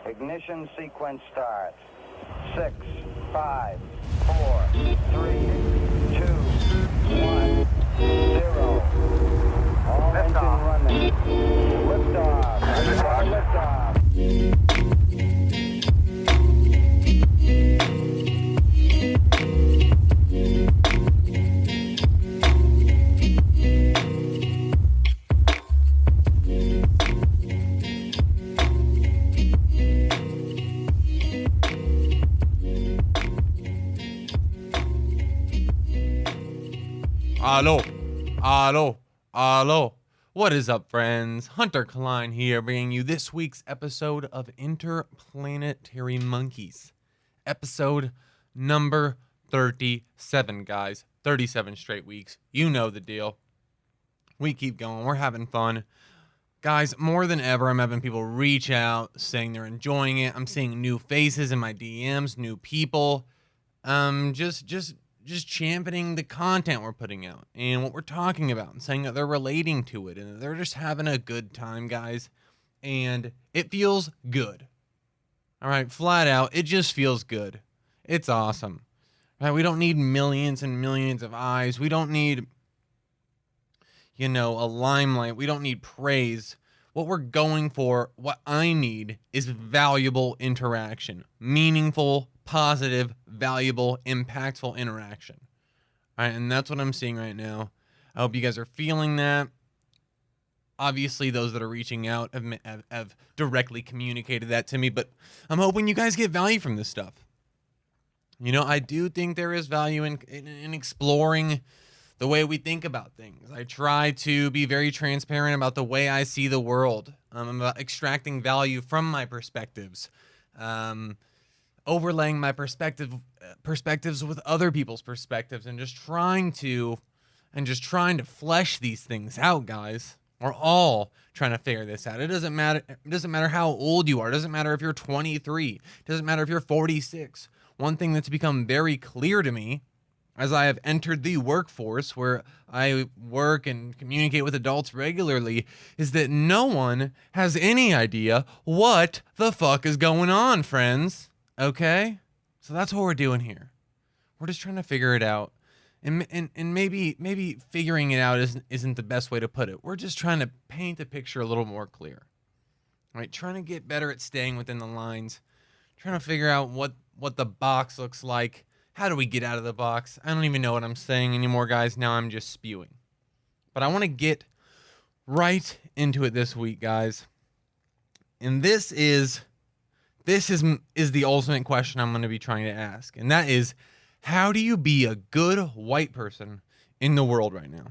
Ignition sequence starts. 6, 5, 4, 3, 2, 1, 0. All engine running. Liftoff. Liftoff. Hello. What is up, friends? Hunter Klein here, bringing you this week's episode of Interplanetary Monkeys. Episode number 37, guys. 37 straight weeks. You know the deal. We keep going. We're having fun. Guys, more than ever, I'm having people reach out saying they're enjoying it. I'm seeing new faces in my DMs, new people. Just championing the content we're putting out and what we're talking about and saying that they're relating to it and they're just having a good time, guys. And it feels good. All right, flat out, it just feels good. It's awesome. Right? We don't need millions and millions of eyes. We don't need, a limelight. We don't need praise. What we're going for, what I need, is valuable interaction. Meaningful, positive, valuable, impactful interaction. All right, and that's what I'm seeing right now. I hope you guys are feeling that. Obviously, those that are reaching out have directly communicated that to me, but I'm hoping you guys get value from this stuff. I do think there is value in exploring the way we think about things. I try to be very transparent about the way I see the world. I'm about extracting value from my perspectives. Overlaying my perspectives with other people's perspectives and just trying to flesh these things out, guys. We're all trying to figure this out. It doesn't matter how old you are. It doesn't matter if you're 23. It doesn't matter if you're 46. One thing that's become very clear to me as I have entered the workforce where I work and communicate with adults regularly is that no one has any idea what the fuck is going on, friends. Okay? So that's what we're doing here. We're just trying to figure it out. And maybe figuring it out isn't the best way to put it. We're just trying to paint the picture a little more clear. Right? Trying to get better at staying within the lines. Trying to figure out what the box looks like. How do we get out of the box? I don't even know what I'm saying anymore, guys. Now I'm just spewing. But I want to get right into it this week, guys. And this is the ultimate question I'm going to be trying to ask. And that is, how do you be a good white person in the world right now?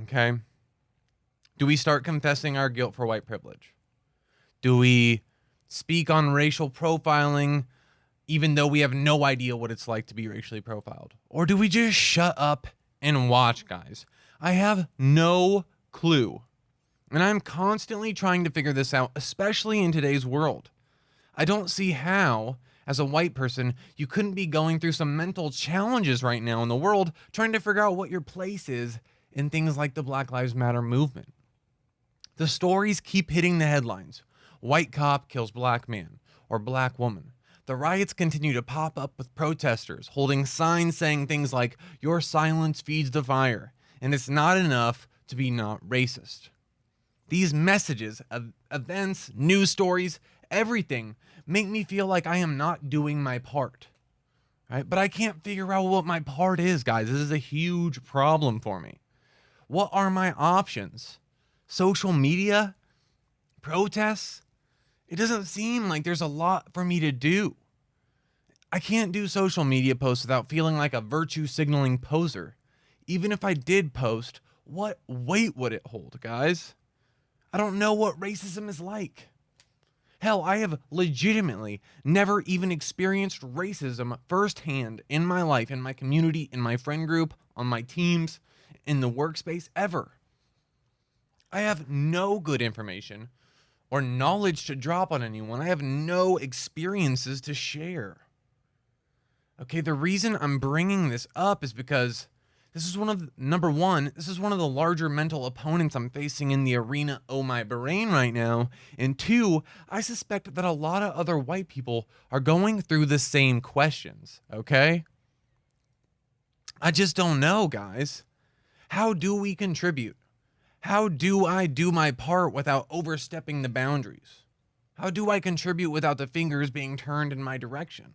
Okay? Do we start confessing our guilt for white privilege? Do we speak on racial profiling even though we have no idea what it's like to be racially profiled? Or do we just shut up and watch, guys? I have no clue. And I'm constantly trying to figure this out, especially in today's world. I don't see how, as a white person, you couldn't be going through some mental challenges right now in the world trying to figure out what your place is in things like the Black Lives Matter movement. The stories keep hitting the headlines. White cop kills black man or black woman. The riots continue to pop up with protesters holding signs saying things like, "Your silence feeds the fire," and it's not enough to be not racist. These messages, events, news stories, everything make me feel like I am not doing my part. Right? But I can't figure out what my part is, guys. This is a huge problem for me. What are my options? Social media? Protests? It doesn't seem like there's a lot for me to do. I can't do social media posts without feeling like a virtue signaling poser. Even if I did post, what weight would it hold, guys? I don't know what racism is like. Hell, I have legitimately never even experienced racism firsthand in my life, in my community, in my friend group, on my teams, in the workspace, ever. I have no good information or knowledge to drop on anyone. I have no experiences to share. Okay, the reason I'm bringing this up is because This is number one, this is one of the larger mental opponents I'm facing in the arena of my brain right now. And two, I suspect that a lot of other white people are going through the same questions, okay? I just don't know, guys. How do we contribute? How do I do my part without overstepping the boundaries? How do I contribute without the fingers being turned in my direction?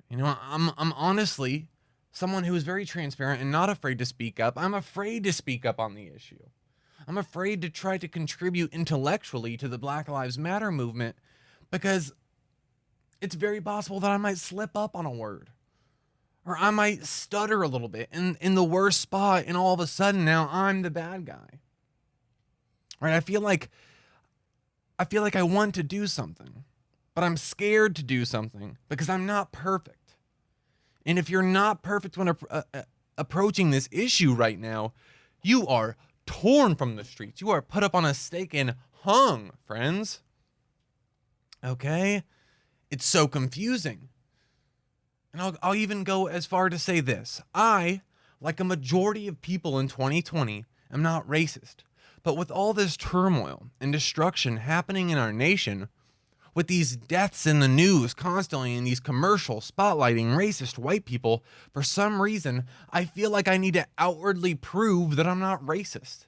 You know, I'm honestly someone who is very transparent and not afraid to speak up. I'm afraid to speak up on the issue. I'm afraid to try to contribute intellectually to the Black Lives Matter movement because it's very possible that I might slip up on a word. Or I might stutter a little bit in the worst spot, and all of a sudden now I'm the bad guy. Right? I feel like I want to do something, but I'm scared to do something because I'm not perfect. And if you're not perfect when approaching this issue right now, you are torn from the streets. You are put up on a stake and hung, friends. Okay? It's so confusing. And I'll even go as far to say this. I, like a majority of people in 2020, am not racist. But with all this turmoil and destruction happening in our nation, with these deaths in the news constantly and these commercials spotlighting racist white people, for some reason, I feel like I need to outwardly prove that I'm not racist.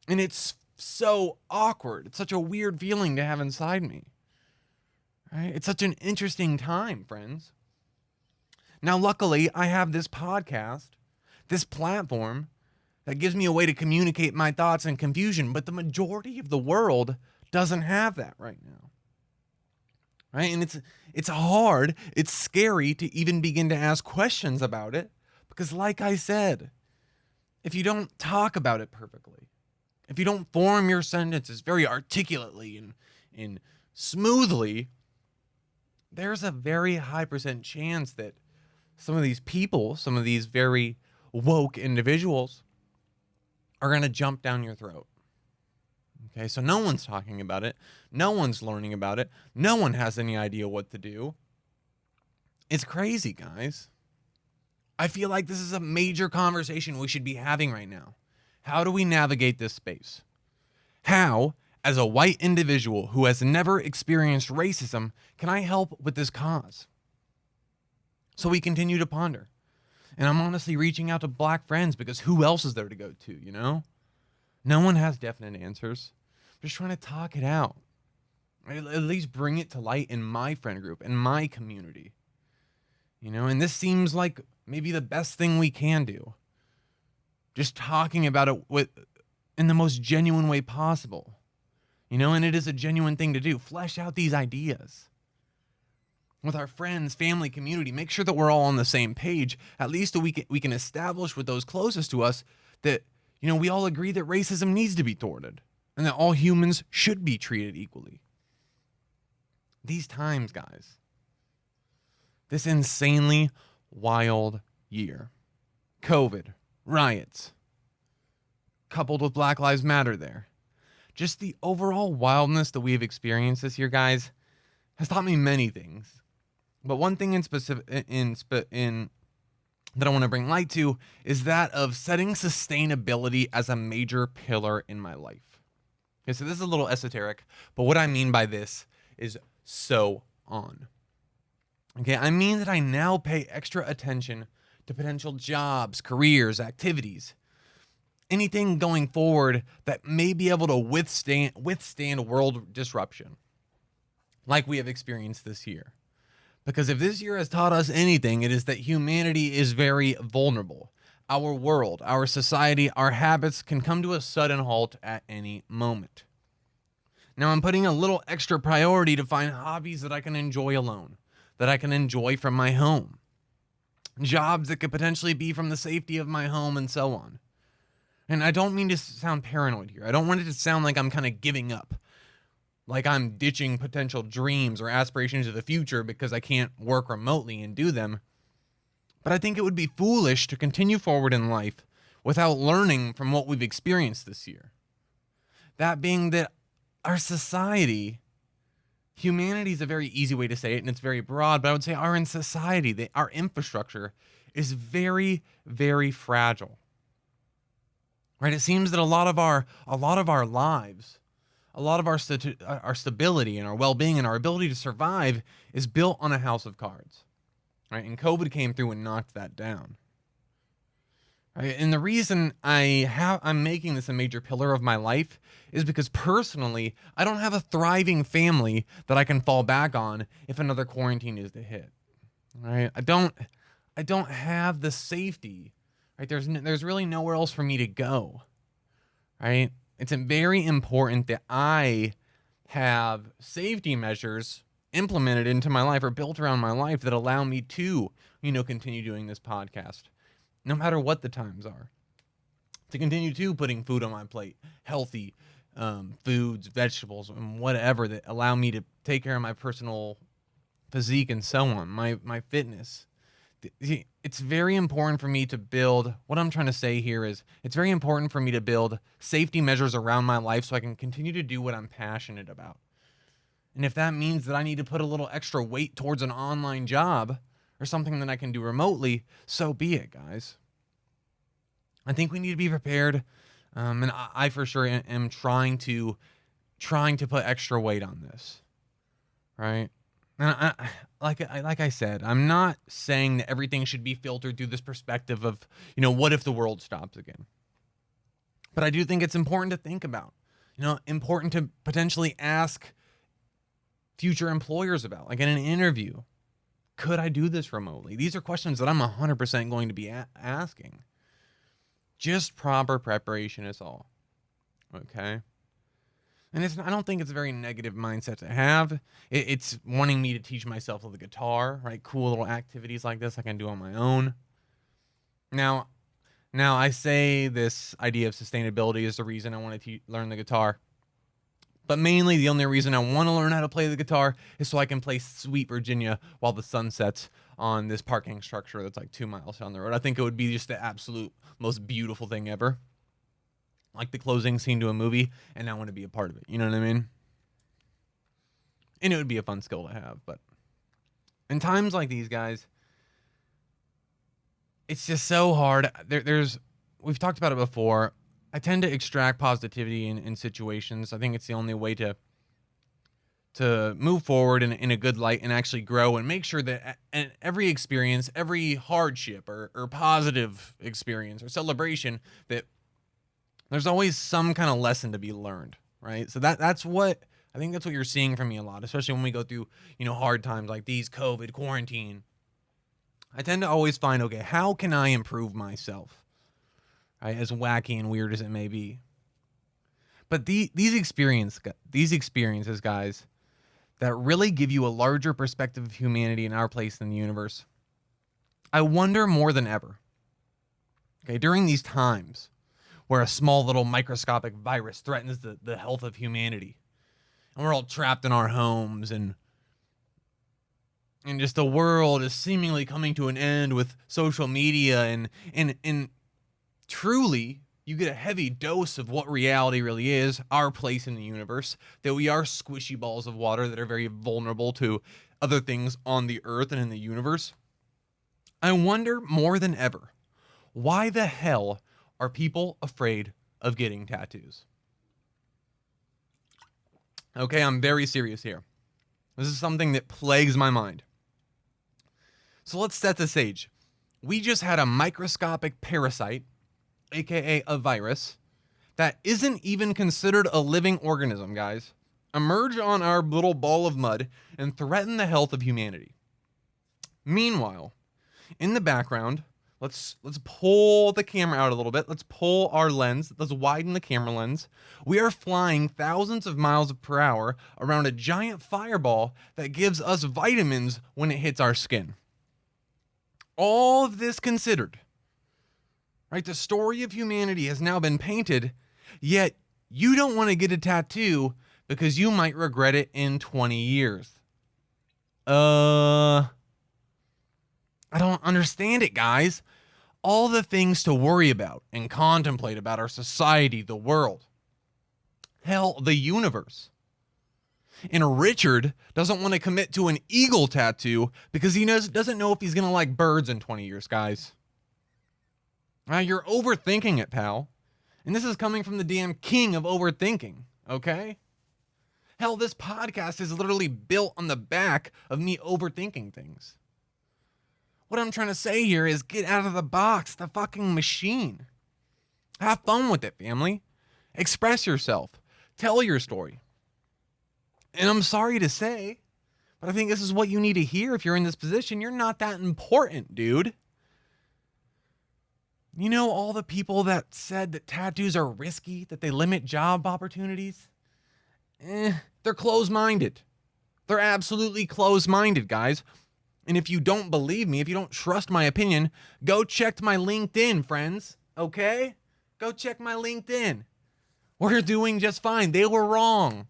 And it's so awkward. It's such a weird feeling to have inside me. Right? It's such an interesting time, friends. Now, luckily, I have this podcast, this platform that gives me a way to communicate my thoughts and confusion, but the majority of the world doesn't have that right now. Right? And it's hard, it's scary to even begin to ask questions about it because, like I said, if you don't talk about it perfectly, if you don't form your sentences very articulately and smoothly, there's a very high % chance that some of these people, some of these very woke individuals are going to jump down your throat. Okay, so no one's talking about it. No one's learning about it. No one has any idea what to do. It's crazy, guys. I feel like this is a major conversation we should be having right now. How do we navigate this space? How, as a white individual who has never experienced racism, can I help with this cause? So we continue to ponder. And I'm honestly reaching out to black friends because who else is there to go to, you know? No one has definite answers. I'm just trying to talk it out. At least bring it to light in my friend group, in my community. You know, and this seems like maybe the best thing we can do. Just talking about it in the most genuine way possible. You know, and it is a genuine thing to do. Flesh out these ideas. With our friends, family, community, make sure that we're all on the same page. At least we can establish with those closest to us that, you know, we all agree that racism needs to be thwarted and that all humans should be treated equally. These times, guys, this insanely wild year, COVID, riots, coupled with Black Lives Matter there, just the overall wildness that we have experienced this year, guys, has taught me many things. But one thing in specific that I want to bring light to is that of setting sustainability as a major pillar in my life. Okay, so this is a little esoteric, but what I mean by this is so on. Okay, I mean that I now pay extra attention to potential jobs, careers, activities, anything going forward that may be able to withstand world disruption like we have experienced this year. Because if this year has taught us anything, it is that humanity is very vulnerable. Our world, our society, our habits can come to a sudden halt at any moment. Now I'm putting a little extra priority to find hobbies that I can enjoy alone, that I can enjoy from my home. Jobs that could potentially be from the safety of my home and so on. And I don't mean to sound paranoid here. I don't want it to sound like I'm kind of giving up. Like I'm ditching potential dreams or aspirations of the future because I can't work remotely and do them. But I think it would be foolish to continue forward in life without learning from what we've experienced this year. That being that our society, humanity is a very easy way to say it and it's very broad, but I would say our society, our infrastructure is very, very fragile. Right? It seems that a lot of our lives, a lot of our stability and our well-being and our ability to survive is built on a house of cards. Right? And COVID came through and knocked that down. Right? And the reason I'm making this a major pillar of my life is because personally, I don't have a thriving family that I can fall back on if another quarantine is to hit. Right? I don't have the safety. Right? There's really nowhere else for me to go. Right? It's very important that I have safety measures implemented into my life or built around my life that allow me to, continue doing this podcast, no matter what the times are. To continue to putting food on my plate, healthy foods, vegetables, and whatever that allow me to take care of my personal physique and so on, my fitness. It's very important for me to build, what I'm trying to say here is, it's very important for me to build safety measures around my life so I can continue to do what I'm passionate about. And if that means that I need to put a little extra weight towards an online job or something that I can do remotely, so be it, guys. I think we need to be prepared, and I for sure am trying to put extra weight on this, right? And like I said, I'm not saying that everything should be filtered through this perspective of, what if the world stops again? But I do think it's important to think about, important to potentially ask future employers about, like in an interview. Could I do this remotely? These are questions that I'm 100% going to be asking. Just proper preparation is all. Okay? And I don't think it's a very negative mindset to have. It's wanting me to teach myself the guitar, right? Cool little activities like this I can do on my own. Now I say this idea of sustainability is the reason I want to learn the guitar. But mainly the only reason I want to learn how to play the guitar is so I can play Sweet Virginia while the sun sets on this parking structure that's like 2 miles down the road. I think it would be just the absolute most beautiful thing ever. Like the closing scene to a movie, and I want to be a part of it. You know what I mean? And it would be a fun skill to have. But in times like these, guys, it's just so hard. We've talked about it before. I tend to extract positivity in situations. I think it's the only way to move forward in a good light and actually grow and make sure that every experience, every hardship or positive experience or celebration, that there's always some kind of lesson to be learned, right? So that's what you're seeing from me a lot, especially when we go through, hard times like these, COVID, quarantine. I tend to always find, okay, how can I improve myself? Right? As wacky and weird as it may be. But these experiences, guys, that really give you a larger perspective of humanity and our place in the universe. I wonder more than ever, okay, during these times where a small little microscopic virus threatens the health of humanity, and we're all trapped in our homes, and just the world is seemingly coming to an end with social media, and truly, you get a heavy dose of what reality really is, our place in the universe, that we are squishy balls of water that are very vulnerable to other things on the earth and in the universe. I wonder more than ever, why the hell are people afraid of getting tattoos? Okay, I'm very serious here. This is something that plagues my mind. So let's set the stage. We just had a microscopic parasite, aka a virus, that isn't even considered a living organism, guys, emerge on our little ball of mud and threaten the health of humanity. Meanwhile, in the background, let's pull the camera out a little bit. Let's pull our lens. Let's widen the camera lens. We are flying thousands of miles per hour around a giant fireball that gives us vitamins when it hits our skin. All of this considered, right? The story of humanity has now been painted, yet you don't want to get a tattoo because you might regret it in 20 years. I don't understand it, guys. All the things to worry about and contemplate about our society, the world, hell, the universe. And Richard doesn't want to commit to an eagle tattoo because he doesn't know if he's going to like birds in 20 years, guys. You're overthinking it, pal. And this is coming from the damn king of overthinking, okay? Hell, this podcast is literally built on the back of me overthinking things. What I'm trying to say here is get out of the box, the fucking machine. Have fun with it, family. Express yourself. Tell your story. And I'm sorry to say, but I think this is what you need to hear if you're in this position. You're not that important, dude. You know all the people that said that tattoos are risky, that they limit job opportunities? They're closed-minded. They're absolutely closed-minded, guys. And if you don't believe me, if you don't trust my opinion, go check my LinkedIn, friends. Okay? Go check my LinkedIn. We're doing just fine. They were wrong.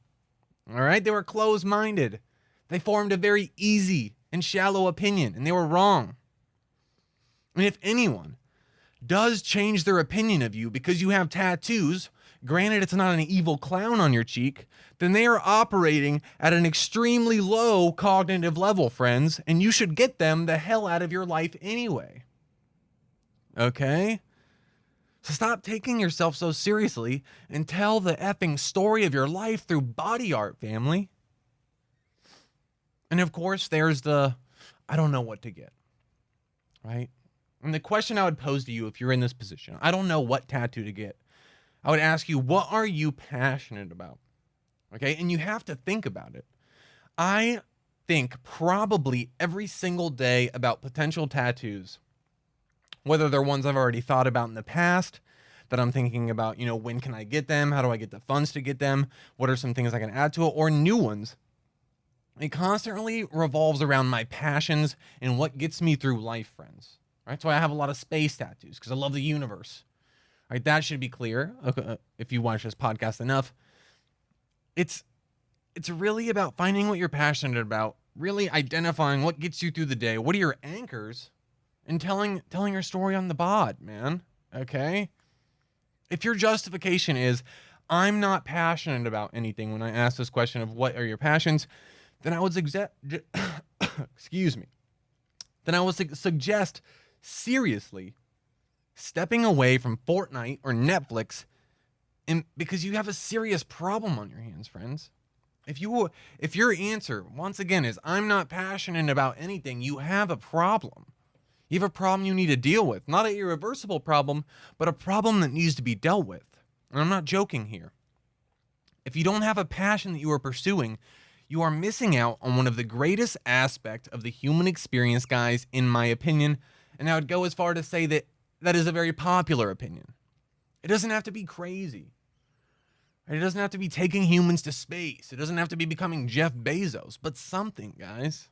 All right? They were closed-minded. They formed a very easy and shallow opinion, and they were wrong. And if anyone does change their opinion of you because you have tattoos, granted it's not an evil clown on your cheek, then they are operating at an extremely low cognitive level, friends, and you should get them the hell out of your life anyway. Okay? So stop taking yourself so seriously and tell the effing story of your life through body art, family. And of course, there's the, I don't know what to get, right? And the question I would pose to you if you're in this position, I don't know what tattoo to get. I would ask you, what are you passionate about? Okay, and you have to think about it. I think probably every single day about potential tattoos, whether they're ones I've already thought about in the past, that I'm thinking about, when can I get them? How do I get the funds to get them? What are some things I can add to it? Or new ones. It constantly revolves around my passions and what gets me through life, friends. Right? So I have a lot of space tattoos because I love the universe. Right? That should be clear if you watch this podcast enough. It's really about finding what you're passionate about, really identifying what gets you through the day. What are your anchors? And telling your story on the bod, man. Okay? If your justification is, I'm not passionate about anything when I ask this question of what are your passions, then I would excuse me. Then I would suggest seriously stepping away from Fortnite or Netflix because you have a serious problem on your hands, friends. If your answer, once again, is I'm not passionate about anything, you have a problem. You have a problem you need to deal with. Not an irreversible problem, but a problem that needs to be dealt with. And I'm not joking here. If you don't have a passion that you are pursuing, you are missing out on one of the greatest aspects of the human experience, guys, in my opinion. And I would go as far to say that that is a very popular opinion. It doesn't have to be crazy. It doesn't have to be taking humans to space. It doesn't have to be becoming Jeff Bezos, but something, guys.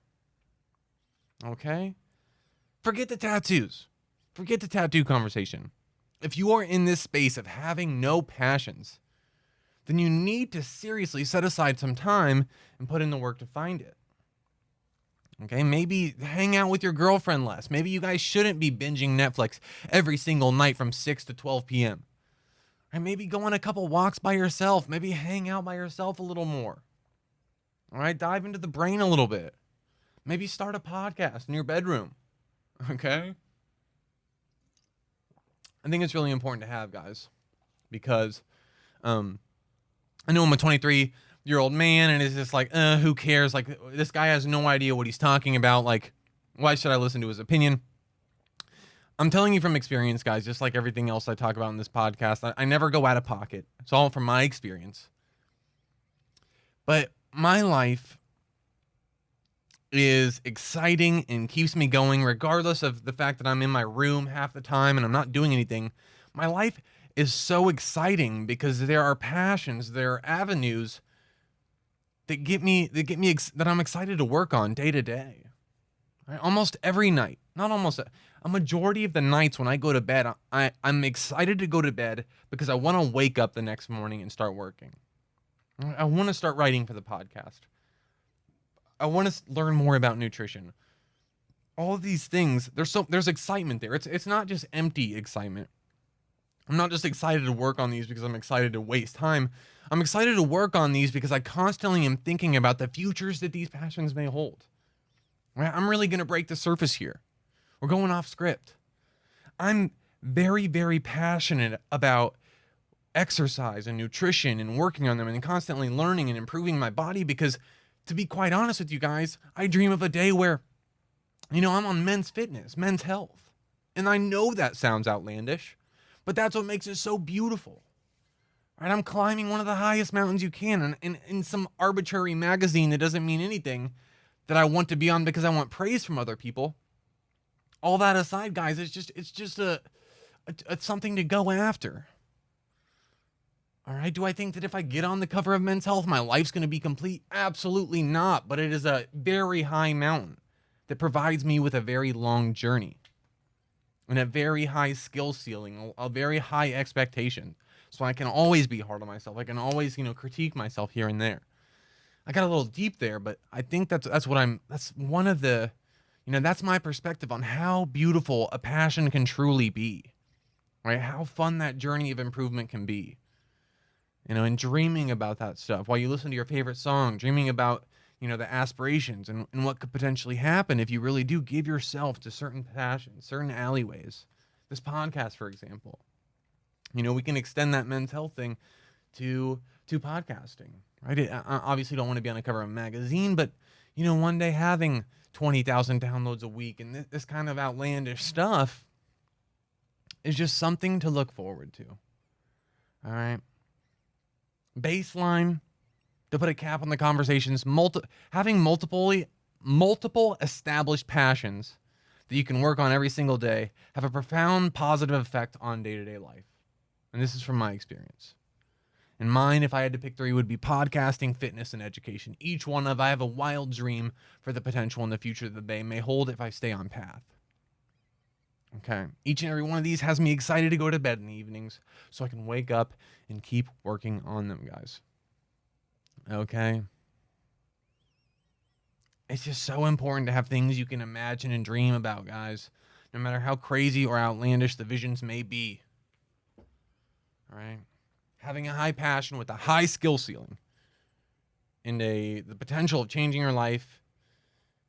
Okay? Forget the tattoos. Forget the tattoo conversation. If you are in this space of having no passions, then you need to seriously set aside some time and put in the work to find it. Okay, maybe hang out with your girlfriend less. Maybe you guys shouldn't be binging Netflix every single night from 6 to 12 p.m. And maybe go on a couple walks by yourself. Maybe hang out by yourself a little more. All right, dive into the brain a little bit. Maybe start a podcast in your bedroom. Okay? I think it's really important to have, guys, because I know I'm a 23-year-old man, and it's just like, who cares? Like, this guy has no idea what he's talking about. Like, why should I listen to his opinion? I'm telling you from experience, guys, just like everything else I talk about in this podcast, I never go out of pocket. It's all from my experience. But my life is exciting and keeps me going regardless of the fact that I'm in my room half the time and I'm not doing anything. My life is so exciting because there are passions, there are avenues that that I'm excited to work on day to day. Right? Almost every night, not almost a majority of the nights when I go to bed, I'm excited to go to bed because I want to wake up the next morning and start working. I want to start writing for the podcast. I want to learn more about nutrition. All of these things, there's excitement there. It's not just empty excitement. I'm not just excited to work on these because I'm excited to waste time. I'm excited to work on these because I constantly am thinking about the futures that these passions may hold. Right? I'm really going to break the surface here. We're going off script. I'm very, very passionate about exercise and nutrition and working on them and constantly learning and improving my body because, to be quite honest with you guys, I dream of a day where, I'm on men's fitness, men's health. And I know that sounds outlandish, but that's what makes it so beautiful. Right? I'm climbing one of the highest mountains you can, and in some arbitrary magazine that doesn't mean anything that I want to be on because I want praise from other people. All that aside, guys, it's just a something to go after. All right. Do I think that if I get on the cover of Men's Health, my life's going to be complete? Absolutely not. But it is a very high mountain that provides me with a very long journey and a very high skill ceiling, a very high expectation. So I can always be hard on myself. I can always, critique myself here and there. I got a little deep there, but I think that's one of the, that's my perspective on how beautiful a passion can truly be, right? How fun that journey of improvement can be, and dreaming about that stuff while you listen to your favorite song, dreaming about, the aspirations and what could potentially happen if you really do give yourself to certain passions, certain alleyways. This podcast, for example, we can extend that men's health thing to podcasting, right? I obviously don't want to be on the cover of a magazine, but, one day having 20,000 downloads a week and this kind of outlandish stuff is just something to look forward to. All right. Baseline, to put a cap on the conversations, having multiple established passions that you can work on every single day have a profound positive effect on day-to-day life. And this is from my experience. And mine, if I had to pick three, would be podcasting, fitness, and education. Each one I have a wild dream for the potential in the future that they may hold if I stay on path. Okay. Each and every one of these has me excited to go to bed in the evenings so I can wake up and keep working on them, guys. Okay. It's just so important to have things you can imagine and dream about, guys, no matter how crazy or outlandish the visions may be. All right. Having a high passion with a high skill ceiling and the potential of changing your life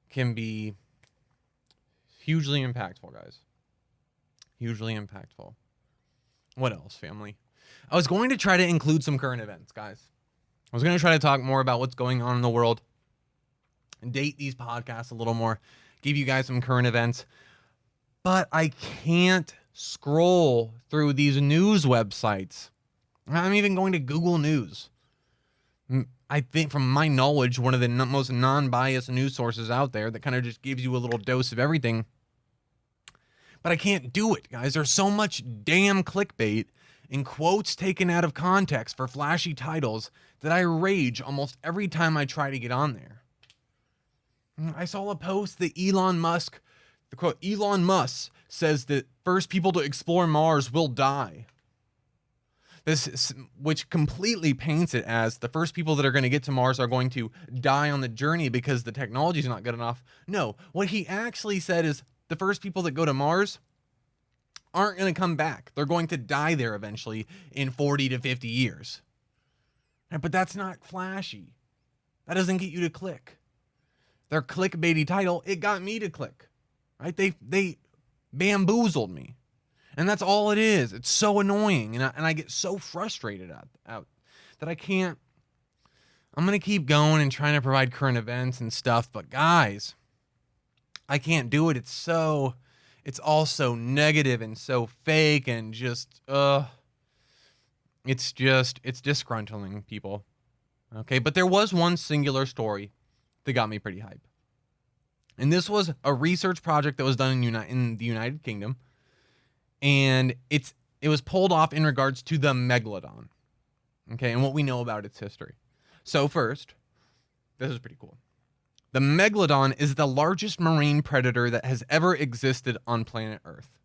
can be hugely impactful, guys. Hugely impactful. What else, family? I was going to try to include some current events, guys. I was going to try to talk more about what's going on in the world and date these podcasts a little more, give you guys some current events. But I can't scroll through these news websites. I'm even going to Google News. I think, from my knowledge, one of the most non-biased news sources out there that kind of just gives you a little dose of everything. But I can't do it, guys. There's so much damn clickbait and quotes taken out of context for flashy titles that I rage almost every time I try to get on there. I saw a post that Elon Musk, the quote, Elon Musk says that first people to explore Mars will die. Which completely paints it as the first people that are going to get to Mars are going to die on the journey because the technology is not good enough. No, what he actually said is the first people that go to Mars aren't going to come back. They're going to die there eventually in 40 to 50 years. But that's not flashy. That doesn't get you to click. Their clickbaity title, it got me to click. Right? They bamboozled me. And that's all it is. It's so annoying. And I get so frustrated out that I can't. I'm going to keep going and trying to provide current events and stuff. But guys, I can't do it. It's all so negative and so fake and just, it's disgruntling people. Okay. But there was one singular story that got me pretty hype. And this was a research project that was done in the United Kingdom. And it was pulled off in regards to the Megalodon. Okay, and what we know about its history. So first, this is pretty cool. The Megalodon is the largest marine predator that has ever existed on planet Earth.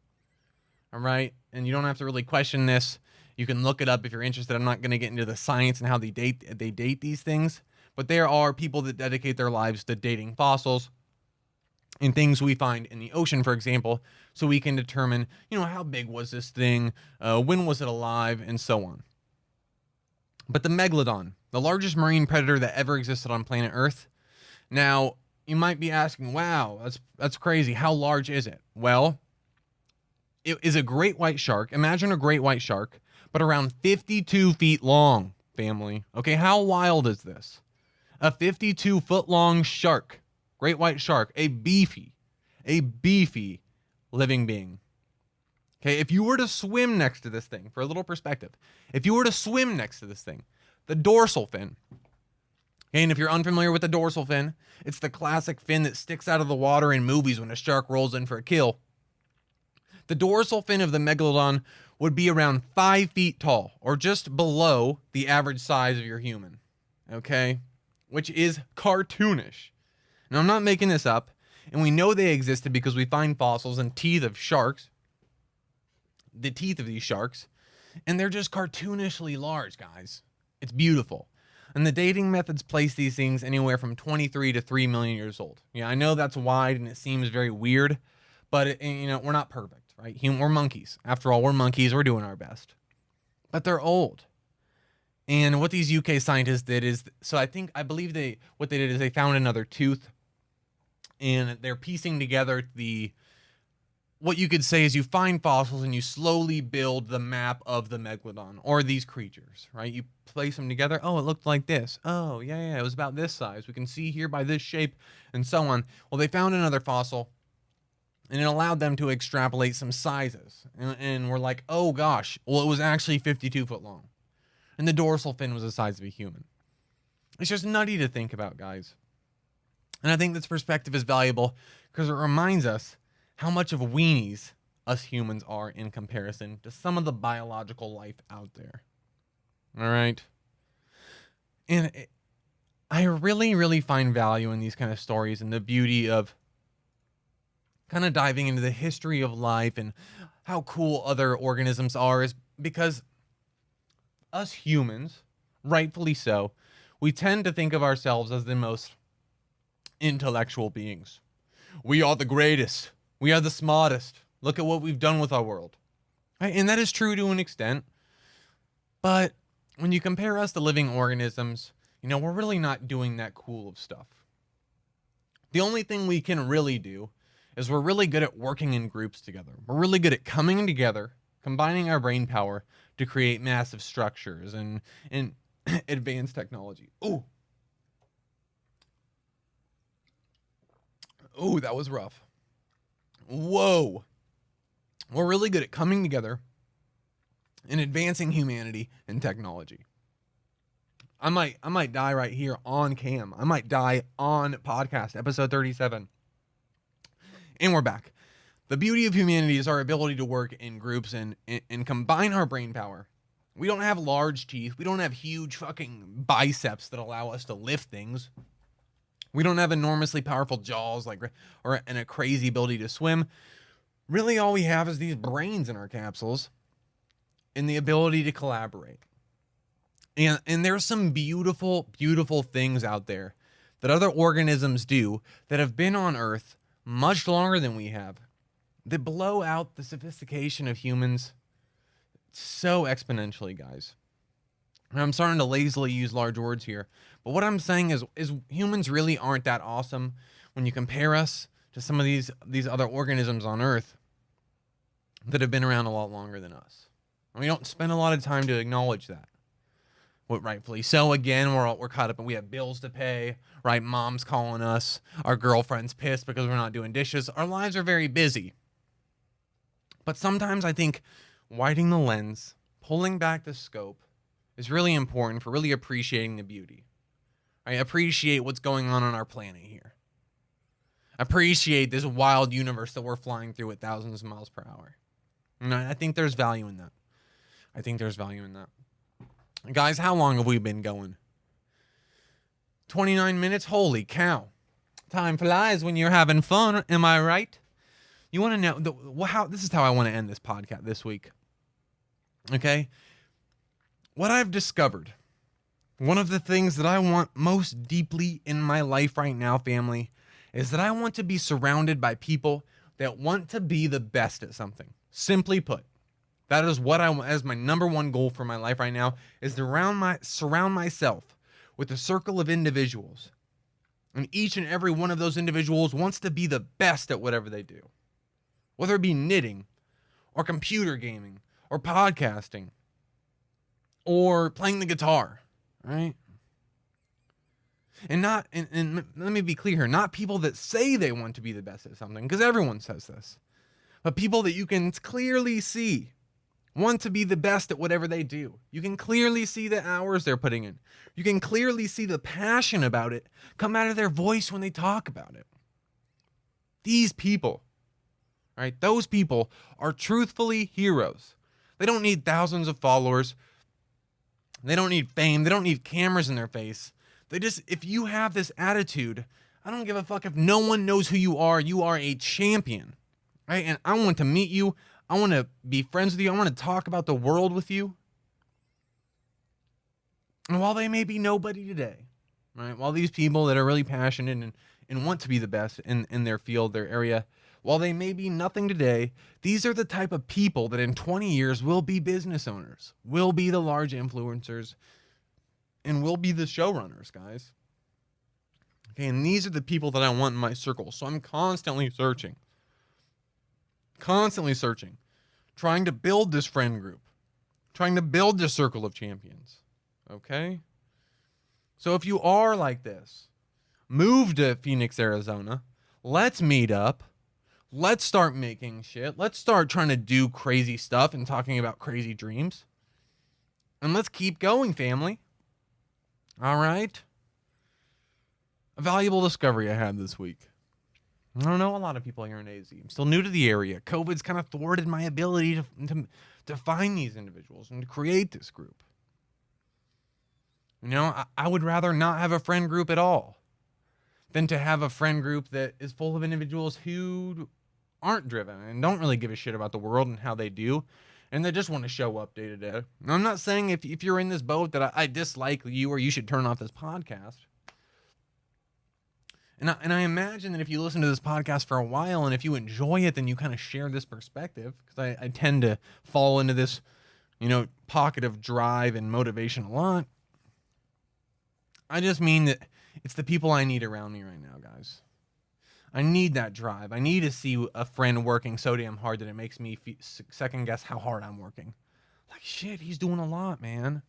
All right? And you don't have to really question this. You can look it up if you're interested. I'm not going to get into the science and how they date these things. But there are people that dedicate their lives to dating fossils in things we find in the ocean, for example, so we can determine, how big was this thing, when was it alive, and so on. But the Megalodon, the largest marine predator that ever existed on planet Earth. Now, you might be asking, wow, that's crazy. How large is it? Well, it is a great white shark. Imagine a great white shark, but around 52 feet long, family. Okay, how wild is this? A 52-foot long shark, great white shark, a beefy living being. Okay, if you were to swim next to this thing, for a little perspective, if you were to swim next to this thing, the dorsal fin, okay, and if you're unfamiliar with the dorsal fin, it's the classic fin that sticks out of the water in movies when a shark rolls in for a kill. The dorsal fin of the Megalodon would be around 5 feet tall, or just below the average size of your human, okay, which is cartoonish. Now, I'm not making this up, and we know they existed because we find fossils and teeth of sharks, the teeth of these sharks, and they're just cartoonishly large, guys. It's beautiful. And the dating methods place these things anywhere from 23 to 3 million years old. Yeah, I know that's wide and it seems very weird, but we're not perfect, right? We're monkeys. After all, we're monkeys. We're doing our best. But they're old. And what these UK scientists did is, I believe what they did is they found another tooth, and they're piecing together what you could say is you find fossils and you slowly build the map of the Megalodon or these creatures, right? You place them together. Oh, it looked like this. Oh, yeah, it was about this size. We can see here by this shape and so on. Well, they found another fossil and it allowed them to extrapolate some sizes. And we're like, oh gosh, well, it was actually 52 foot long. And the dorsal fin was the size of a human. It's just nutty to think about, guys. And I think this perspective is valuable because it reminds us how much of weenies us humans are in comparison to some of the biological life out there. All right. And I really, really find value in these kind of stories and the beauty of kind of diving into the history of life and how cool other organisms are, is because us humans, rightfully so, we tend to think of ourselves as the most intellectual beings. We are the greatest. We are the smartest. Look at what we've done with our world. Right? And that is true to an extent. But when you compare us to living organisms, we're really not doing that cool of stuff. The only thing we can really do is we're really good at working in groups together. We're really good at coming together, combining our brain power to create massive structures and advanced technology. Ooh, that was rough. Whoa. We're really good at coming together and advancing humanity and technology. I might die right here on cam. I might die on podcast, episode 37. And we're back. The beauty of humanity is our ability to work in groups and combine our brain power. We don't have large teeth. We don't have huge fucking biceps that allow us to lift things. We don't have enormously powerful jaws and a crazy ability to swim. Really, all we have is these brains in our capsules and the ability to collaborate. And there's some beautiful, beautiful things out there that other organisms do that have been on Earth much longer than we have, that blow out the sophistication of humans so exponentially, guys. And I'm starting to lazily use large words here, but what I'm saying is humans really aren't that awesome when you compare us to some of these other organisms on Earth that have been around a lot longer than us. And we don't spend a lot of time to acknowledge that. Well, rightfully so. Again, we're caught up and we have bills to pay, right? Mom's calling us. Our girlfriend's pissed because we're not doing dishes. Our lives are very busy. But sometimes I think widening the lens, pulling back the scope, is really important for really appreciating the beauty. I appreciate what's going on our planet here. Appreciate this wild universe that we're flying through at thousands of miles per hour. And I think there's value in that. Guys, how long have we been going? 29 minutes? Holy cow. Time flies when you're having fun. Am I right? You want to know this is how I want to end this podcast this week. Okay? What I've discovered, one of the things that I want most deeply in my life right now, family, is that I want to be surrounded by people that want to be the best at something. Simply put, that is what as my number one goal for my life right now, is to surround myself with a circle of individuals. And each and every one of those individuals wants to be the best at whatever they do. Whether it be knitting, or computer gaming, or podcasting, or playing the guitar, right? And let me be clear here, not people that say they want to be the best at something, because everyone says this, but people that you can clearly see want to be the best at whatever they do. You can clearly see the hours they're putting in. You can clearly see the passion about it come out of their voice when they talk about it. These people, right? Those people are truthfully heroes. They don't need thousands of followers. They don't need fame. They don't need cameras in their face. If you have this attitude, I don't give a fuck if no one knows who you are a champion, right? And I want to meet you. I want to be friends with you. I want to talk about the world with you. And while they may be nobody today, right? While these people that are really passionate and want to be the best in their field, their area, while they may be nothing today, these are the type of people that in 20 years will be business owners, will be the large influencers, and will be the showrunners, guys. Okay, and these are the people that I want in my circle. So I'm constantly searching, trying to build this friend group, trying to build this circle of champions. Okay? So if you are like this, move to Phoenix, Arizona. Let's meet up. Let's start making shit. Let's start trying to do crazy stuff and talking about crazy dreams. And let's keep going, family. All right? A valuable discovery I had this week. I don't know a lot of people here in AZ. I'm still new to the area. COVID's kind of thwarted my ability to find these individuals and to create this group. You know, I would rather not have a friend group at all than to have a friend group that is full of individuals who aren't driven and don't really give a shit about the world and how they do, and they just want to show up day to day. Now, I'm not saying if you're in this boat that I dislike you or you should turn off this podcast. And I imagine that if you listen to this podcast for a while and if you enjoy it, then you kind of share this perspective, because I tend to fall into this, pocket of drive and motivation a lot. I just mean that it's the people I need around me right now, guys. I need that drive. I need to see a friend working so damn hard that it makes me second guess how hard I'm working. Like, shit, he's doing a lot, man.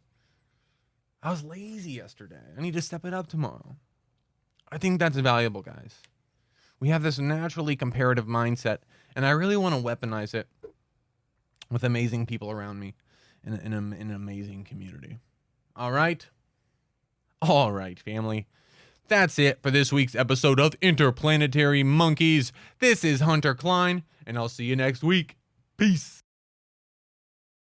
I was lazy yesterday. I need to step it up tomorrow. I think that's valuable, guys. We have this naturally comparative mindset, and I really want to weaponize it with amazing people around me in an amazing community. All right? All right, family. That's it for this week's episode of Interplanetary Monkeys. This is Hunter Klein, and I'll see you next week. Peace.